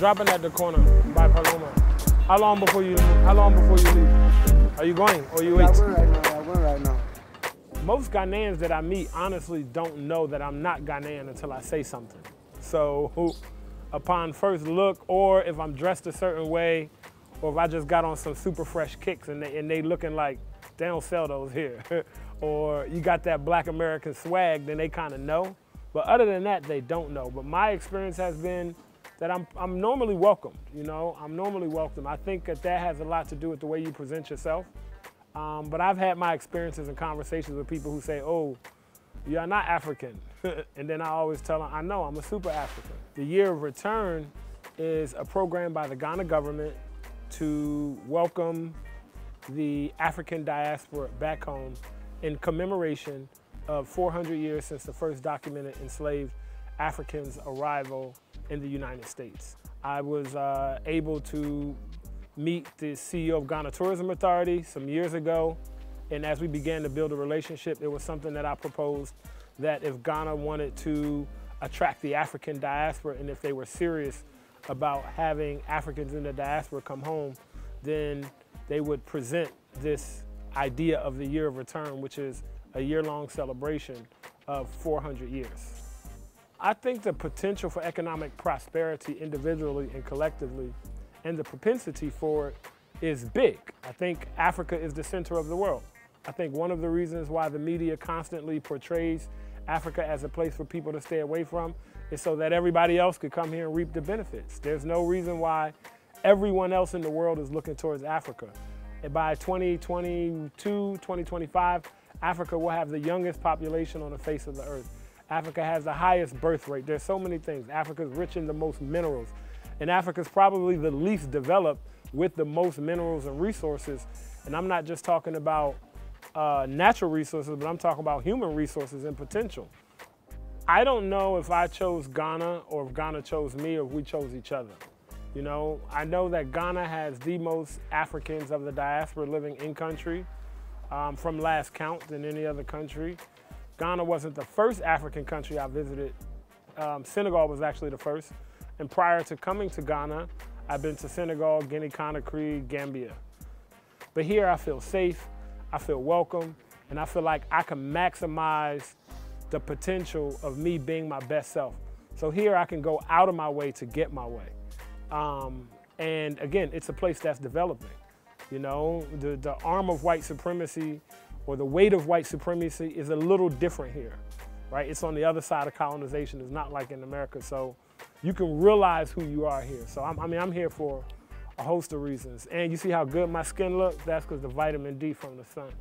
dropping at the corner by Paloma. How long before you leave? Are you going or you wait? I'm going right now. Most Ghanaians that I meet honestly don't know that I'm not Ghanaian until I say something. So upon first look, or if I'm dressed a certain way, or if I just got on some super fresh kicks and they looking like they don't sell those here, or you got that Black American swag, then they kind of know. But other than that, they don't know. But my experience has been that I'm normally welcomed, you know? I'm normally welcomed. I think that has a lot to do with the way you present yourself. But I've had my experiences and conversations with people who say, oh, you're not African. And then I always tell them, I know, I'm a super African. The Year of Return is a program by the Ghana government to welcome the African diaspora back home in commemoration of 400 years since the first documented enslaved Africans' arrival in the United States. I was able to meet the CEO of Ghana Tourism Authority some years ago, and as we began to build a relationship, it was something that I proposed that if Ghana wanted to attract the African diaspora and if they were serious about having Africans in the diaspora come home, then they would present this idea of the Year of Return, which is a year-long celebration of 400 years. I think the potential for economic prosperity individually and collectively and the propensity for it is big. I think Africa is the center of the world. I think one of the reasons why the media constantly portrays Africa as a place for people to stay away from is so that everybody else could come here and reap the benefits. There's no reason why everyone else in the world is looking towards Africa. And by 2022, 2025, Africa will have the youngest population on the face of the earth. Africa has the highest birth rate. There's so many things. Africa's rich in the most minerals. And Africa's probably the least developed with the most minerals and resources. And I'm not just talking about natural resources, but I'm talking about human resources and potential. I don't know if I chose Ghana or if Ghana chose me or if we chose each other. You know, I know that Ghana has the most Africans of the diaspora living in country from last count than any other country. Ghana wasn't the first African country I visited. Senegal was actually the first. And prior to coming to Ghana, I've been to Senegal, Guinea-Conakry, Gambia. But here I feel safe, I feel welcome, and I feel like I can maximize the potential of me being my best self. So here I can go out of my way to get my way. And again, it's a place that's developing. You know, the arm of white supremacy or the weight of white supremacy is a little different here, right? It's on the other side of colonization. It's not like in America. So you can realize who you are here. So I'm here for a host of reasons. And you see how good my skin looks? That's because the vitamin D from the sun.